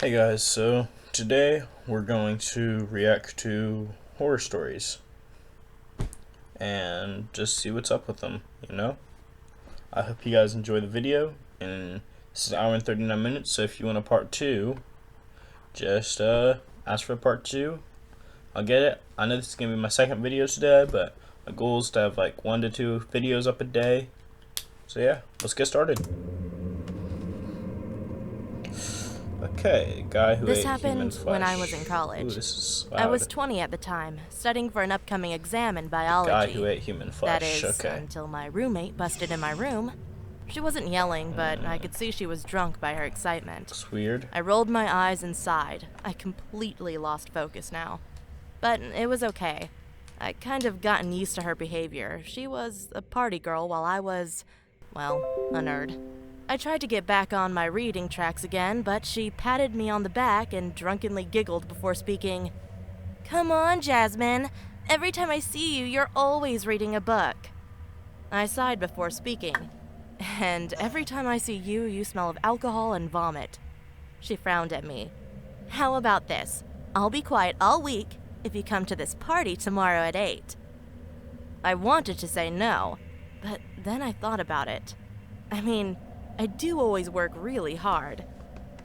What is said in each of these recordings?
Hey guys, so today we're going to react to horror stories and just see what's up with them, you know? I hope you guys enjoy the video, and this is an hour and 39 minutes, so if you want a part 2, just ask for part 2. I'll get it. I know this is going to be my second video today, but my goal is to have like 1 to 2 videos up a day. So yeah, let's get started. Okay, guy who This ate human happened flesh. when I was in college. Ooh, this is loud. I was 20 at the time, studying for an upcoming exam in biology. Guy who ate human flesh. That is, okay. until my roommate busted in my room. She wasn't yelling, but I could see she was drunk by her excitement. It's weird. I rolled my eyes and sighed. I completely lost focus now. But it was okay. I'd kind of gotten used to her behavior. She was a party girl while I was, well, a nerd. I tried to get back on my reading tracks again, but she patted me on the back and drunkenly giggled before speaking. "Come on, Jasmine. Every time I see you, you're always reading a book." I sighed before speaking. "And every time I see you, you smell of alcohol and vomit." She frowned at me. "How about this? I'll be quiet all week if you come to this party tomorrow at 8. I wanted to say no, but then I thought about it. I mean, I do always work really hard.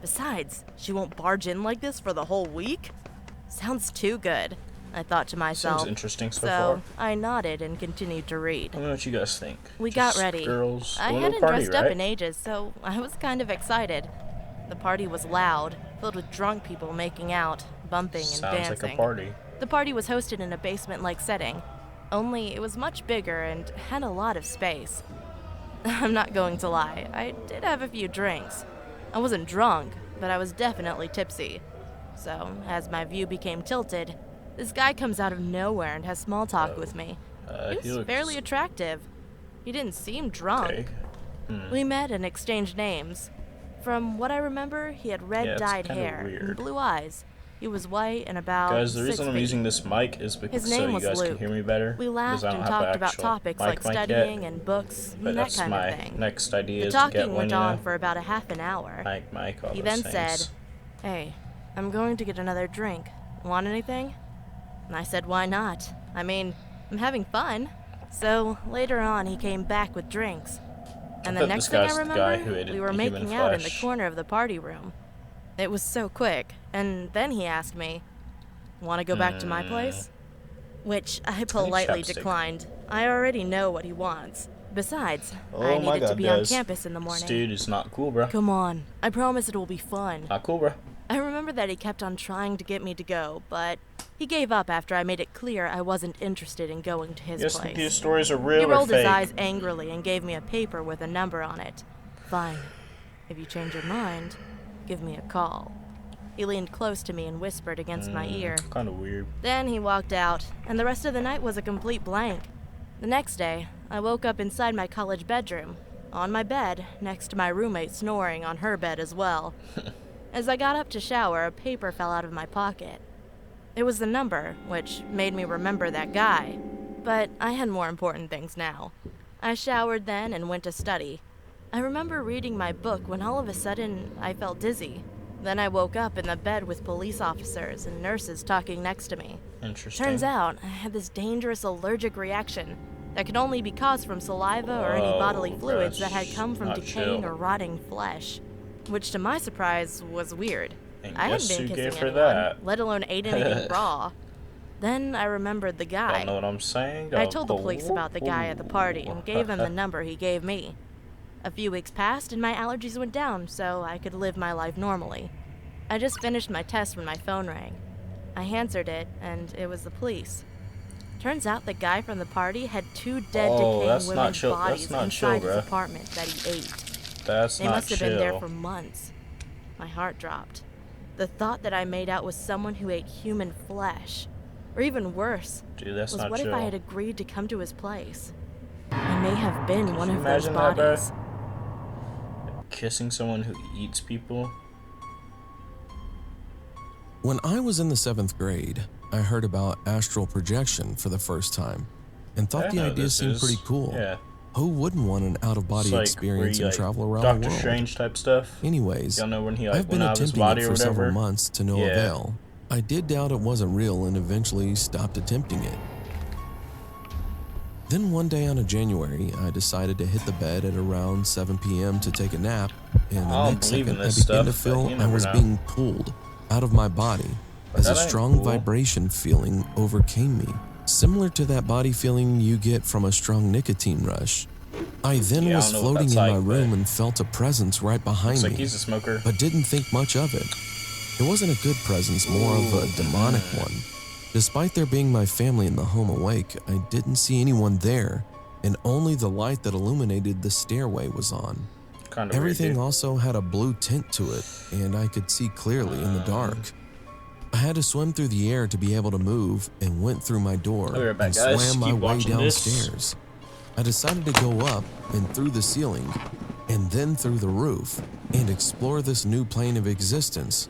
Besides, she won't barge in like this for the whole week? Sounds too good, I thought to myself. Sounds interesting so far. I nodded and continued to read. Let me know what you guys think. We Just got ready. Girls, I a little hadn't party, dressed right? up in ages, so I was kind of excited. The party was loud, filled with drunk people making out, bumping and Sounds dancing. like a party. The party was hosted in a basement-like setting, only it was much bigger and had a lot of space. I'm not going to lie, I did have a few drinks. I wasn't drunk, but I was definitely tipsy. So, as my view became tilted, this guy comes out of nowhere and has small talk with me. He was fairly attractive. He didn't seem drunk. Okay. We met and exchanged names. From what I remember, he had red-dyed hair and blue eyes. He was white and about Guys, the 6 reason I'm feet. using this mic is because His so name you was guys Luke. can hear me better. We laughed because I don't and have talked an about actual topics like mic studying yet, and books but and that that's kind my of thing. next idea The is to get talking one, went you on know? for about a half an hour. Mic, all He those then things. said, "Hey, I'm going to get another drink. Want anything?" And I said, "Why not? I mean, I'm having fun." So later on, he came back with drinks. And the bet next this thing I guy's the guy who remember, ate we were human making out in the flesh. corner of the party room. It was so quick, and then he asked me, "Want to go back to my place?" Which I politely chapstick. declined. I already know what he wants. Besides, Oh I my needed to God, be on guys. campus in the This morning. dude is not cool, bro. Come on, I promise it will be fun. Not cool, bro. I remember that he kept on trying to get me to go, but he gave up after I made it clear I wasn't interested in going to his You guys think these place. stories are real He or rolled his fake? eyes angrily and gave me a paper with a number on it. "Fine. If you change your mind, give me a call." He leaned close to me and whispered against my ear. Kind of weird. Then he walked out, and the rest of the night was a complete blank. The next day, I woke up inside my college bedroom, on my bed, next to my roommate snoring on her bed as well. As I got up to shower, a paper fell out of my pocket. It was the number, which made me remember that guy. But I had more important things now. I showered then and went to study. I remember reading my book when all of a sudden I felt dizzy. Then I woke up in the bed with police officers and nurses talking next to me. Interesting. Turns out I had this dangerous allergic reaction that could only be caused from saliva or any Whoa, bodily fluids that that's had come from not decaying chill. or rotting flesh. Which, to my surprise, was weird. And I hadn't guess been who kissing gave her anyone, that? let alone ate anything raw. Then I remembered the guy. Don't know what I'm saying? I told the police about the guy at the party and gave him the number he gave me. A few weeks passed and my allergies went down, so I could live my life normally. I just finished my test when my phone rang. I answered it, and it was the police. Turns out the guy from the party had 2 dead, decaying that's not women's chill. That's bodies not inside chill, his bruh. apartment that he ate. That's They not must have chill. been there for months. My heart dropped. The thought that I made out with someone who ate human flesh, or even worse, Dude, that's was not what chill. if I had agreed to come to his place? I may have been one you of those imagine that, bro? bodies. Kissing someone who eats people? When I was in the 7th grade, I heard about astral projection for the first time and thought the I know idea this seemed is. pretty cool. Yeah. Who wouldn't want an out-of-body It's like experience where and you, like, travel around Doctor the world? Strange type stuff. Anyways, Y'all know when he I've like been went out of his attempting body it or for several whatever. months to no Yeah. avail. I did doubt it wasn't real and eventually stopped attempting it. Then one day on a January, I decided to hit the bed at around 7 p.m. to take a nap, and I the don't next believe in second I this began to stuff, but feel you I never was know. being pulled out of my body But as a that ain't strong cool. vibration feeling overcame me, similar to that body feeling you get from a strong nicotine rush. I then Yeah, I was don't know what floating that's in my like, but room and felt a presence right behind looks like me, he's a smoker. but didn't think much of it. It wasn't a good presence, more of a demonic one. Despite there being my family in the home awake, I didn't see anyone there, and only the light that illuminated the stairway was on. Kind of Everything weird, also had a blue tint to it, and I could see clearly in the dark. I had to swim through the air to be able to move, and went through my door I'll be right back, and guys. swam my Keep way watching this. downstairs. I decided to go up and through the ceiling, and then through the roof, and explore this new plane of existence.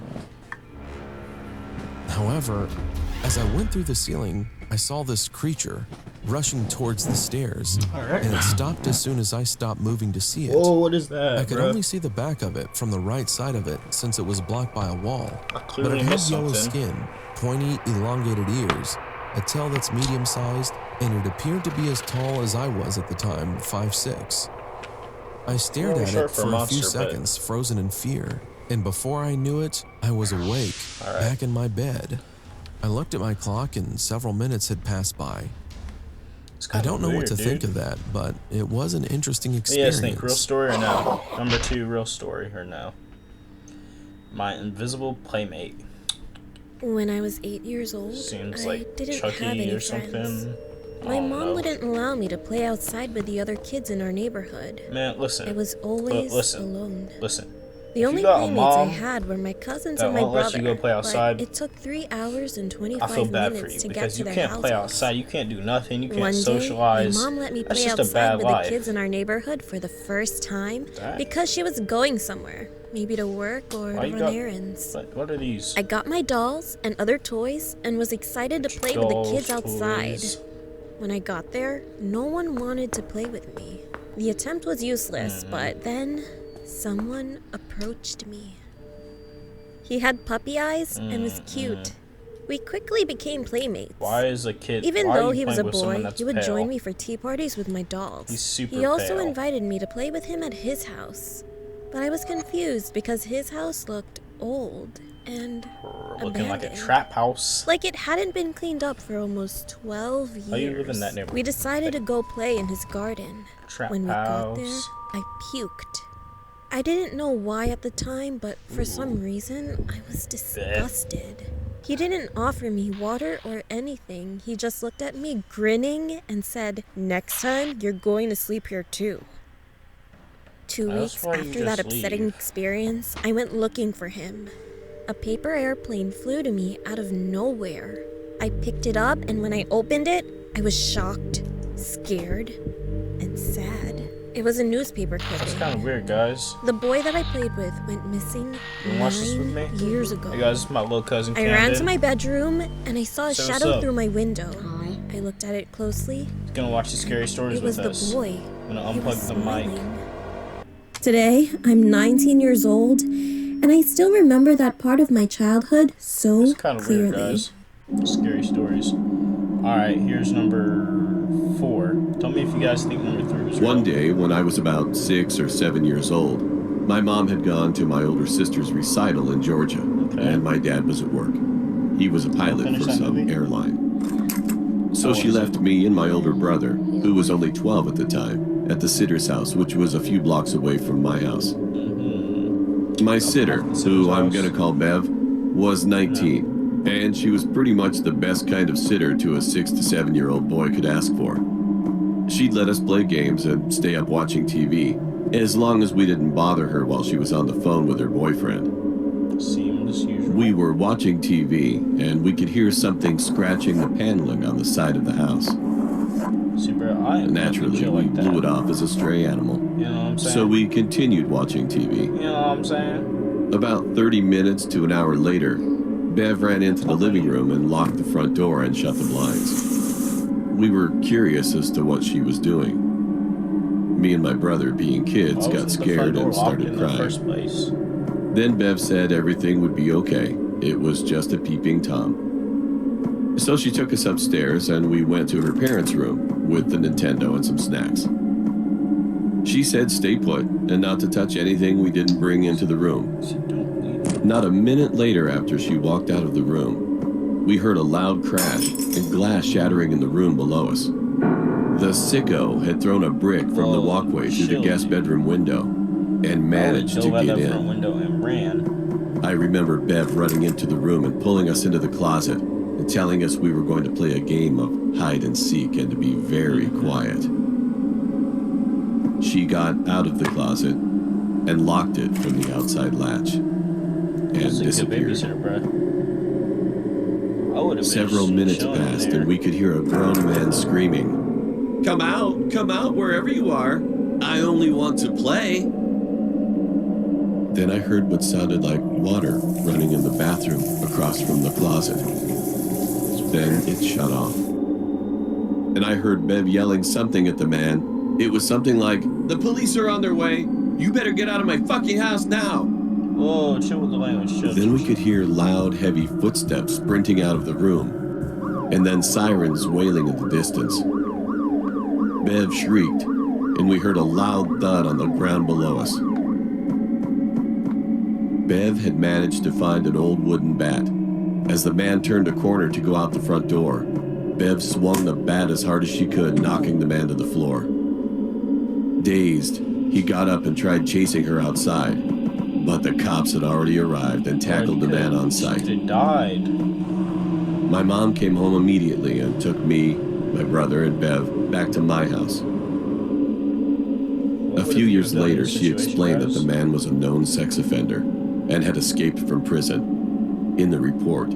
However, as I went through the ceiling, I saw this creature rushing towards the stairs, and it stopped as soon as I stopped moving to see it. Whoa, what is that, I could bro? only see the back of it from the right side of it since it was blocked by a wall, I but clearly it had missed yellow something. skin, pointy, elongated ears, a tail that's medium-sized, and it appeared to be as tall as I was at the time, 5'6". I stared Really at short it for a for a monster, few but- seconds, frozen in fear, and before I knew it, I was awake, Alright. back in my bed. I looked at my clock and several minutes had passed by. It's I kinda don't know what weird, to think dude. of that, but it was an interesting What do you experience. guys think? Real story or no? Number 2, real story or no? My invisible playmate. When I was 8 years old, Seems I like didn't have Chucky any or friends. something. I My don't mom know. wouldn't allow me to play outside with the other kids in our neighborhood. Man, listen. I was always listen. alone. Listen. The If you only got a playmates mom I had were my cousins that and my won't let brother. you go play outside, but it took 3 hours and I 25 feel bad minutes for you to get because to you their can't houses. play outside. You can't do nothing. You can't One day, socialize. my mom let me That's play just a outside bad with life. the kids in our neighborhood for the first time Dang. because she was going somewhere, maybe to work or Why to you run got- errands. What are these? I got my dolls and other toys and was excited to play with the Dolls, kids outside. toys. When I got there, no one wanted to play with me. The attempt was useless, but then someone approached me. He had puppy eyes and was cute. We quickly became playmates. Why is a kid? Even why are though you he was a playing with someone boy, that's he would pale? join me for tea parties with my dolls. He's super He also pale. invited me to play with him at his house. But I was confused because his house looked old and Looking like a abandoned. trap house. Like it hadn't been cleaned up for almost 12 years. How you live in that neighborhood? We decided to go play in his garden. Trap When we got there, house. I puked. I didn't know why at the time, but for some reason, I was disgusted. He didn't offer me water or anything. He just looked at me, grinning, and said, "Next time, you're going to sleep here too." 2 That's weeks why you after that just upsetting leave. experience, I went looking for him. A paper airplane flew to me out of nowhere. I picked it up, and when I opened it, I was shocked, scared, and sad. It was a newspaper That's clipping. kind of weird, guys. The boy that I played with went missing You wanna watch this with 9 me? years ago. Hey guys, this is my little cousin I Camden. ran to my bedroom and I saw a Say what's shadow up. through my window. I looked at it closely. He's gonna watch these scary stories It was with the us. boy. I'm gonna He was unplug the mic. smiling. Today, I'm 19 years old, and I still remember that part of my childhood so It's kind of clearly. weird, guys. Scary stories. Alright, here's number 4. Tell me if you guys think number 3 was real. One day, when I was about 6 or 7 years old, my mom had gone to my older sister's recital in Georgia, and my dad was at work. He was a pilot Finish for that some movie? airline. So Oh, she is it? left me and my older brother, who was only 12 at the time, at the sitter's house, which was a few blocks away from my house. My sitter, who I'm gonna call Bev, was 19, and she was pretty much the best kind of sitter to a 6 to 7-year-old boy could ask for. She'd let us play games and stay up watching TV, as long as we didn't bother her while she was on the phone with her boyfriend. Seemed as usual. We were watching TV, and we could hear something scratching the paneling on the side of the house. Super. I am Naturally, chill we like that. blew it off as a stray animal. You know what I'm saying? So we continued watching TV. You know what I'm saying? About 30 minutes to an hour later, Bev ran into the living room and locked the front door and shut the blinds. We were curious as to what she was doing. Me and my brother, being kids, Why got wasn't the front scared door and locked started in the crying. first place? Then Bev said everything would be okay. It was just a peeping Tom. So she took us upstairs and we went to her parents' room with the Nintendo and some snacks. She said stay put and not to touch anything we didn't bring into the room. So don't leave. Not a minute later after she walked out of the room, we heard a loud crash and glass shattering in the room below us. The sicko had thrown a brick from the walkway through the guest bedroom window and managed to Dove out get that front in. window and ran. I remember Bev running into the room and pulling us into the closet and telling us we were going to play a game of hide and seek and to be very quiet. She got out of the closet and locked it from the outside latch and That's a good disappeared. babysitter, bro. I would have been Several just minutes chilling in passed there. and we could hear a grown man screaming, come out, wherever you are. I only want to play." Then I heard what sounded like water running in the bathroom across from the closet. Then it shut off. And I heard Bev yelling something at the man. It was something like, "The police are on their way. You better get out of my fucking house now." Whoa, chill with the language. Chill. Then we could hear loud, heavy footsteps sprinting out of the room, and then sirens wailing in the distance. Bev shrieked, and we heard a loud thud on the ground below us. Bev had managed to find an old wooden bat. As the man turned a corner to go out the front door, Bev swung the bat as hard as she could, knocking the man to the floor. Dazed, he got up and tried chasing her outside, but the cops had already arrived and tackled the man on sight. They died. My mom came home immediately and took me, my brother, and Bev back to my house. A few years later, she explained that the man was a known sex offender and had escaped from prison. In the report,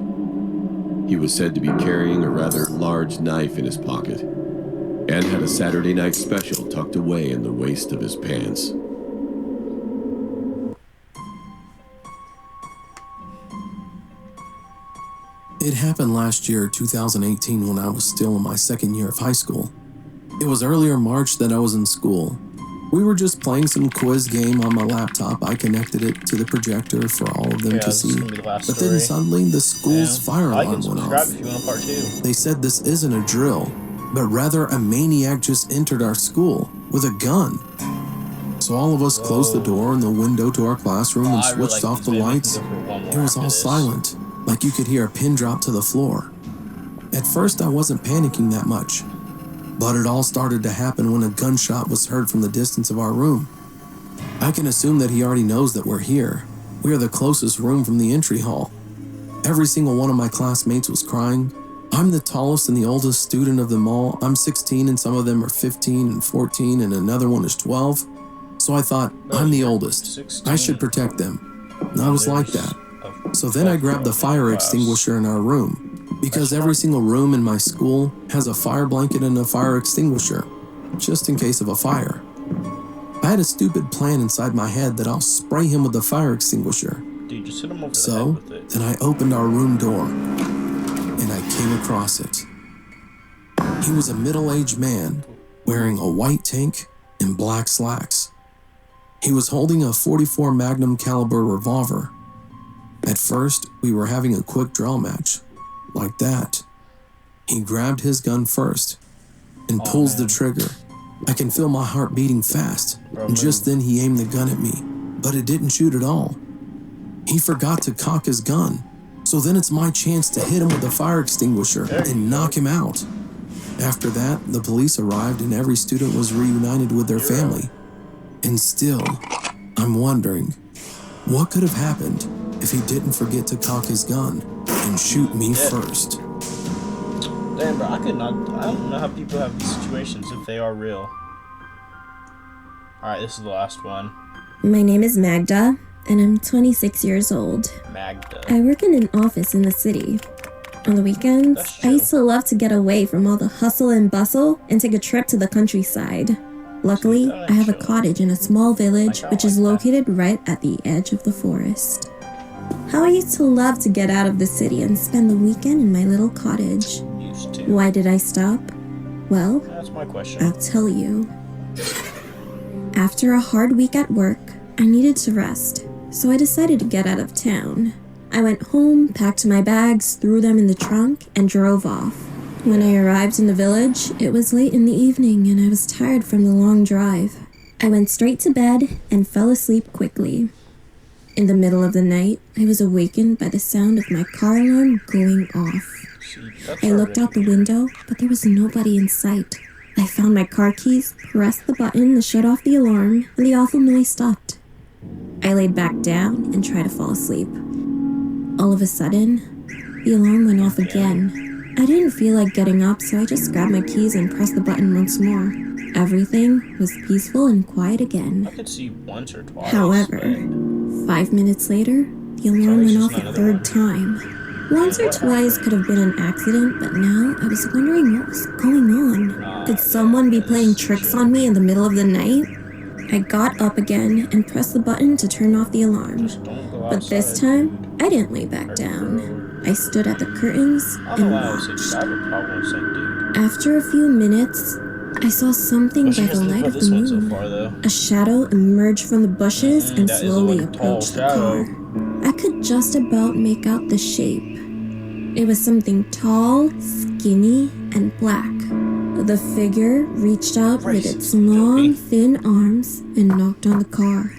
he was said to be carrying a rather large knife in his pocket and had a Saturday night special tucked away in the waist of his pants. It happened last year, 2018, when I was still in my second year of high school. It was earlier March that I was in school. We were just playing some quiz game on my laptop. I connected it to the projector for all of them to this is see. gonna be the last But story. then suddenly the school's fire Like alarm and went subscribe off. if you want a part 2. They said this isn't a drill, but rather a maniac just entered our school with a gun. So all of us closed the door and the window to our classroom and I really switched like off this the video. We can lights. go for one more It was after all this. silent, like you could hear a pin drop to the floor. At first, I wasn't panicking that much, but it all started to happen when a gunshot was heard from the distance of our room. I can assume that he already knows that we're here. We are the closest room from the entry hall. Every single one of my classmates was crying. I'm the tallest and the oldest student of them all. I'm 16 and some of them are 15 and 14 and another one is 12. So I thought, I'm the oldest. 16. I should protect them. And I was like that. So then I grabbed the fire extinguisher in our room, because every single room in my school has a fire blanket and a fire extinguisher, just in case of a fire. I had a stupid plan inside my head that I'll spray him with the fire extinguisher. Dude, just hit him over the So, head with it. then I opened our room door, and I came across it. He was a middle-aged man, wearing a white tank and black slacks. He was holding a .44 Magnum caliber revolver. At first, we were having a quick draw match, like that. He grabbed his gun first, and pulls the trigger. I can feel my heart beating fast, and just then he aimed the gun at me, but it didn't shoot at all. He forgot to cock his gun, so then it's my chance to hit him with the fire extinguisher and knock him out. After that, the police arrived and every student was reunited with their family. And still, I'm wondering, what could have happened if he didn't forget to cock his gun and shoot me first? Damn, bro, I don't know how people have these situations if they are real. Alright, this is the last one. My name is Magda, and I'm 26 years old. Magda. I work in an office in the city. On the weekends, That's I true. used to love to get away from all the hustle and bustle and take a trip to the countryside. Luckily, kinda I have a chill. cottage in a small village Like, I which is like that. located right at the edge of the forest. How I used to love to get out of the city and spend the weekend in my little cottage. Used to. Why did I stop? Well, That's my question. I'll tell you. After a hard week at work, I needed to rest, so I decided to get out of town. I went home, packed my bags, threw them in the trunk, and drove off. When I arrived in the village, it was late in the evening and I was tired from the long drive. I went straight to bed and fell asleep quickly. In the middle of the night, I was awakened by the sound of my car alarm going off. I looked out the window, but there was nobody in sight. I found my car keys, pressed the button to shut off the alarm, and the awful noise stopped. I laid back down and tried to fall asleep. All of a sudden, the alarm went off again. I didn't feel like getting up, so I just grabbed my keys and pressed the button once more. Everything was peaceful and quiet again. I could see once or twice. However, 5 minutes later, the alarm went off a third time. Once or twice could have been an accident, but now I was wondering what was going on. Could someone be playing tricks on me in the middle of the night? I got up again and pressed the button to turn off the alarm. But this time, I didn't lay back down. I stood at the curtains and watched. After a few minutes, I saw something by the light of the moon. A shadow emerged from the bushes and slowly approached the car. I could just about make out the shape. It was something tall, skinny, and black. The figure reached out with its long, thin arms and knocked on the car.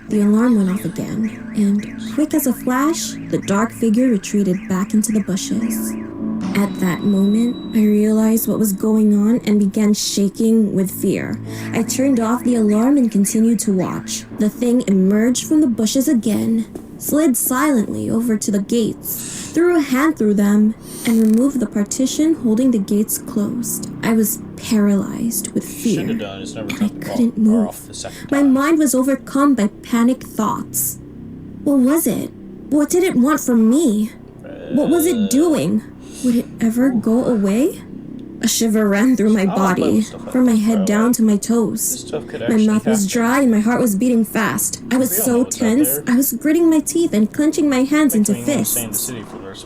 The alarm went off again, and quick as a flash, the dark figure retreated back into the bushes. At that moment, I realized what was going on and began shaking with fear. I turned off the alarm and continued to watch. The thing emerged from the bushes again, slid silently over to the gates, threw a hand through them, and removed the partition holding the gates closed. I was paralyzed with fear, and I couldn't move. My mind was overcome by panic thoughts. What was it? What did it want from me? What was it doing? Would it ever go away? A shiver ran through my body, from my head down to my toes. My mouth was dry and my heart was beating fast. I was so tense, I was gritting my teeth and clenching my hands into fists.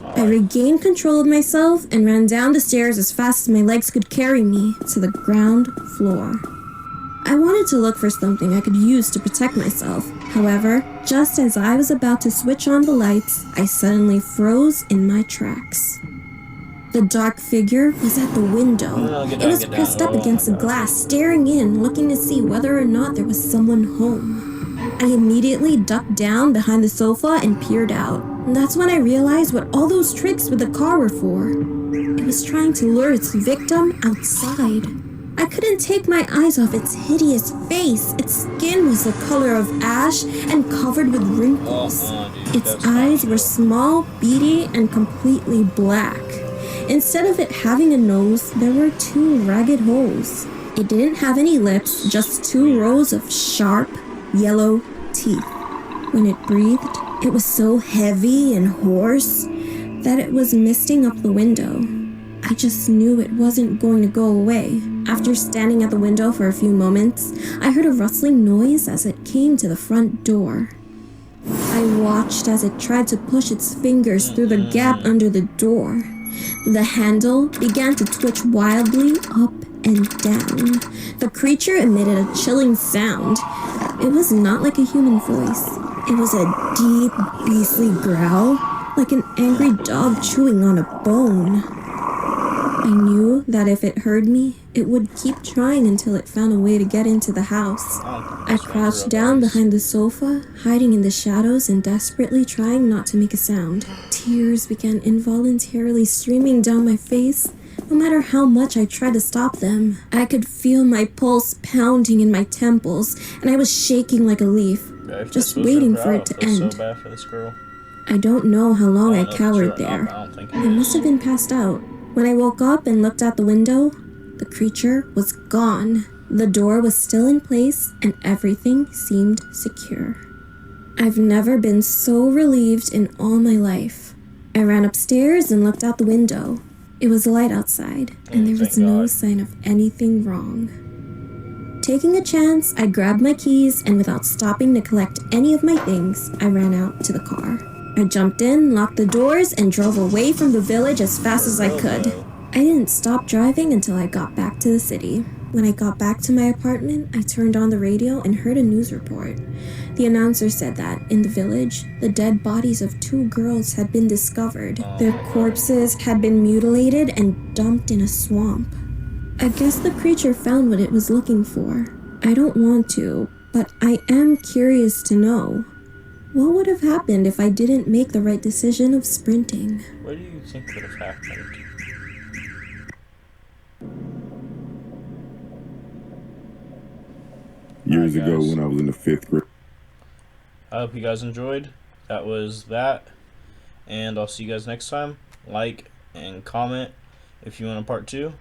I regained control of myself and ran down the stairs as fast as my legs could carry me to the ground floor. I wanted to look for something I could use to protect myself. However, just as I was about to switch on the lights, I suddenly froze in my tracks. The dark figure was at the window. It was pressed up against the glass, staring in, looking to see whether or not there was someone home. I immediately ducked down behind the sofa and peered out. That's when I realized what all those tricks with the car were for. It was trying to lure its victim outside. I couldn't take my eyes off its hideous face. Its skin was the color of ash and covered with wrinkles. Its eyes were small, beady, and completely black. Instead of it having a nose, there were 2 ragged holes. It didn't have any lips, just 2 rows of sharp, yellow teeth. When it breathed, it was so heavy and hoarse that it was misting up the window. I just knew it wasn't going to go away. After standing at the window for a few moments, I heard a rustling noise as it came to the front door. I watched as it tried to push its fingers through the gap under the door. The handle began to twitch wildly up and down. The creature emitted a chilling sound. It was not like a human voice. It was a deep, beastly growl, like an angry dog chewing on a bone. I knew that if it heard me, it would keep trying until it found a way to get into the house. I crouched down behind the sofa, hiding in the shadows and desperately trying not to make a sound. Tears began involuntarily streaming down my face. No matter how much I tried to stop them, I could feel my pulse pounding in my temples, and I was shaking like a leaf, just waiting for it to end. I don't know how long I cowered there. I must have been passed out. When I woke up and looked out the window, the creature was gone. The door was still in place and everything seemed secure. I've never been so relieved in all my life. I ran upstairs and looked out the window. It was light outside and there was no sign of anything wrong. Taking a chance, I grabbed my keys and without stopping to collect any of my things, I ran out to the car. I jumped in, locked the doors, and drove away from the village as fast as I could. I didn't stop driving until I got back to the city. When I got back to my apartment, I turned on the radio and heard a news report. The announcer said that, in the village, the dead bodies of 2 girls had been discovered. Their corpses had been mutilated and dumped in a swamp. I guess the creature found what it was looking for. I don't want to, but I am curious to know. What would have happened if I didn't make the right decision of sprinting? What do you think would have happened? Years Alright, ago guys. when I was in the 5th grade. I hope you guys enjoyed. That was that. And I'll see you guys next time. Like and comment if you want a part 2.